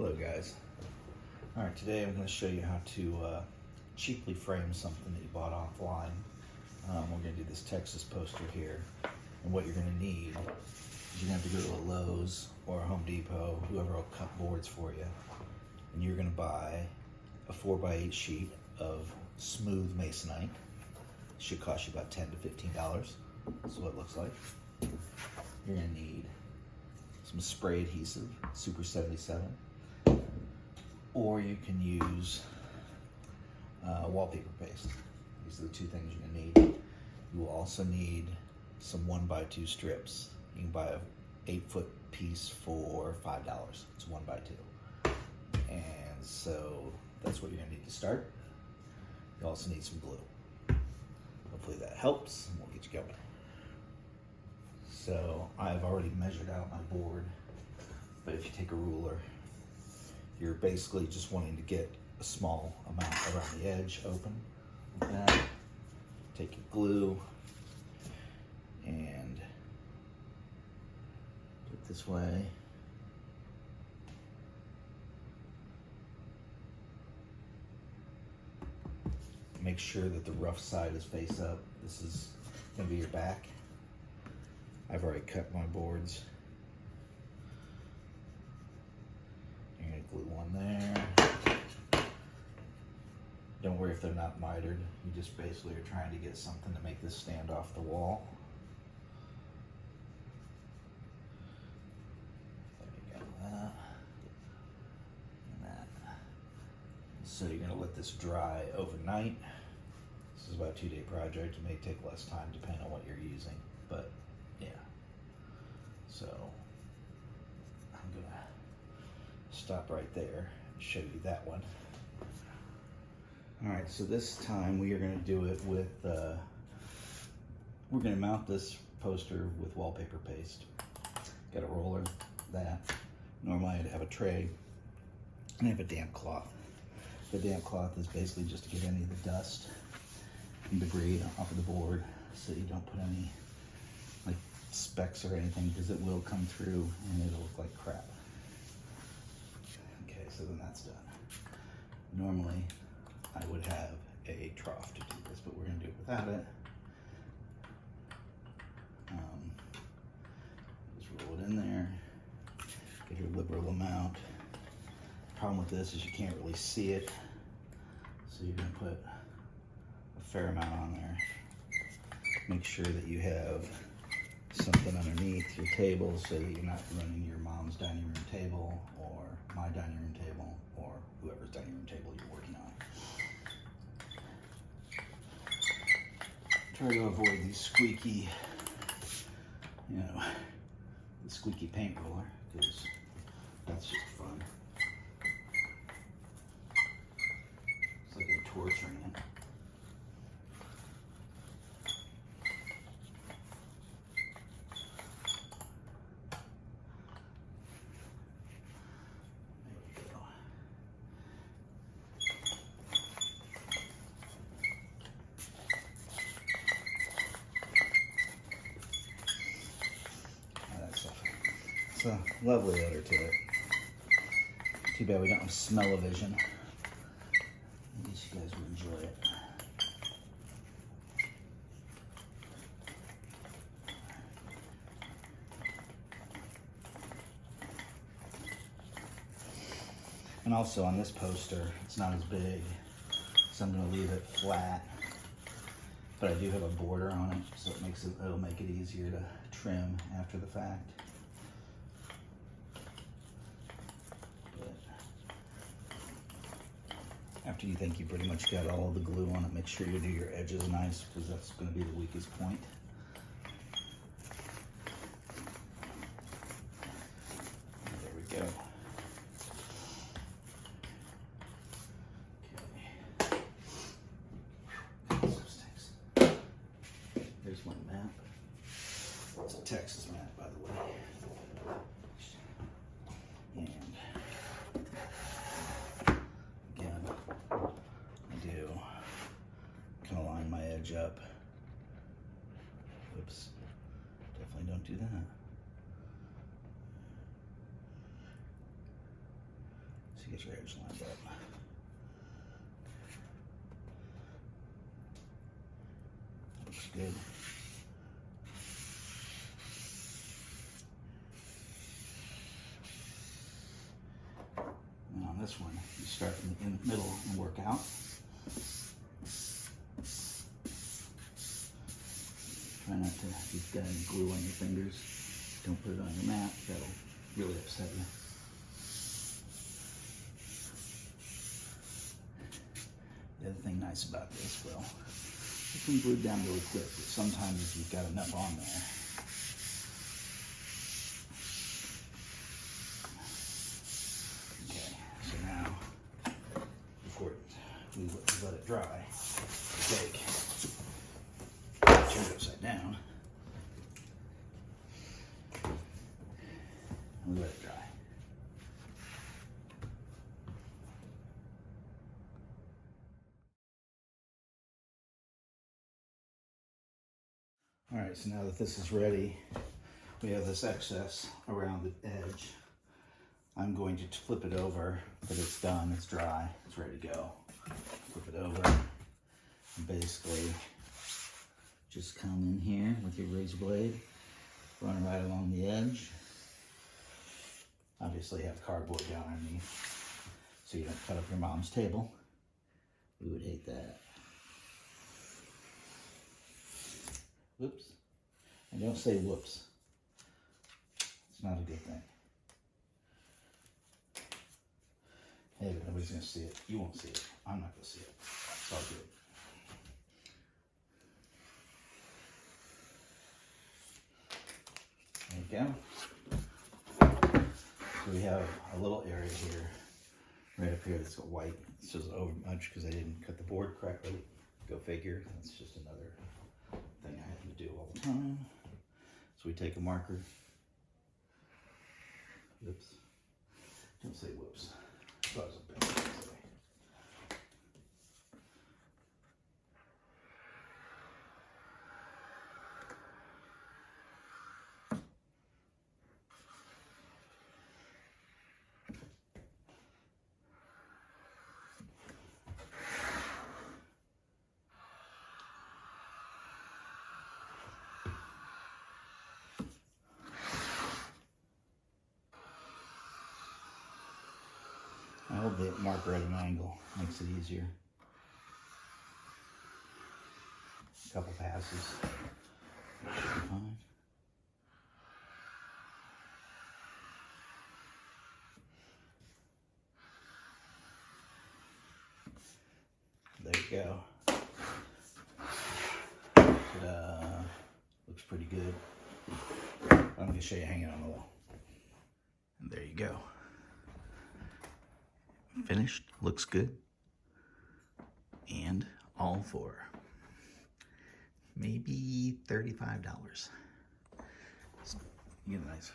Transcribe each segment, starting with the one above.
Hello guys. Alright, today I'm going to show you how to cheaply frame something that you bought offline. We're going to do this Texas poster here, and what you're going to need is you're going to have to go to a Lowe's or a Home Depot, whoever will cut boards for you, and you're going to buy a 4x8 sheet of smooth masonite. It should cost you about $10 to $15. That's what it looks like. You're going to need some spray adhesive, Super 77. Or you can use wallpaper paste. These are the two things you're going to need. You will also need some 1x2 strips. You can buy a 8-foot piece for $5. It's 1x2. And so that's what you're going to need to start. You also need some glue. Hopefully that helps, and we'll get you going. So I've already measured out my board, but if you take a ruler, you're basically just wanting to get a small amount around the edge open like that. Take your glue and put it this way. Make sure that the rough side is face up. This is going to be your back. I've already cut my boards. You're going to glue one there. Don't worry if they're not mitered. You just basically are trying to get something to make this stand off the wall. There you go, that and that. So you're going to let this dry overnight. This is about a 2-day project. It may take less time depending on what you're using, but yeah. So I'm going to stop right there and show you that one. All right, so this time we are going to do it with, we're going to mount this poster with wallpaper paste. Got a roller, that. Normally I'd have a tray, and I have a damp cloth. The damp cloth is basically just to get any of the dust and debris off of the board so you don't put any like specks or anything, because it will come through and it'll look like crap. Okay, so then that's done. Normally I would have a trough to do this, but we're going to do it without it. Just roll it in there, get your liberal amount. Problem with this is you can't really see it, so you're going to put a fair amount on there. Make sure that you have something underneath your table so that you're not running your mom's dining room table or my dining room table or whoever's dining room table you're working on. Try to avoid these squeaky, the squeaky paint roller, because that's just fun. It's like I'm torturing it. It's a lovely odor to it. Too bad we don't have smell-o-vision. I guess you guys would enjoy it. And also on this poster, it's not as big, so I'm going to leave it flat. But I do have a border on it, so it'll make it easier to trim after the fact. After you think you pretty much got all the glue on it, make sure you do your edges nice, because that's going to be the weakest point. There we go. Okay. There's my map. It's a Texas map, by the way. And up. Whoops. Definitely don't do that. So get your edge lined up. Looks good. And on this one, you start in the middle and work out. Try not to, if you've got any glue on your fingers, don't put it on your mat. That'll really upset you. The other thing nice about this, well, it can glue down really quick, but sometimes if you've got enough on there, okay, so now, before we let it dry, take, turn it upside down, and let it dry. All right, so now that this is ready, we have this excess around the edge. I'm going to flip it over, but it's done, it's dry, it's ready to go. Flip it over, and basically just come in here with your razor blade, run right along the edge. Obviously have cardboard down underneath, so you don't cut up your mom's table. We would hate that. Whoops. And don't say whoops. It's not a good thing. Hey, but nobody's going to see it. You won't see it. I'm not going to see it. It's all good. There you go. So we have a little area here, right up here that's got white. It's just over much because I didn't cut the board correctly. Go figure. That's just another thing I have to do all the time. So we take a marker. Whoops. Don't say whoops. That was a bad thing to say. I hold the marker at an angle, makes it easier. A couple passes, should be fine. There you go. Ta-da. Looks pretty good. I'm going to show you hanging on the wall. And there you go. Finished, looks good, and all for maybe $35. You get a nice,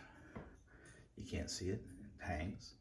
you can't see it, it hangs.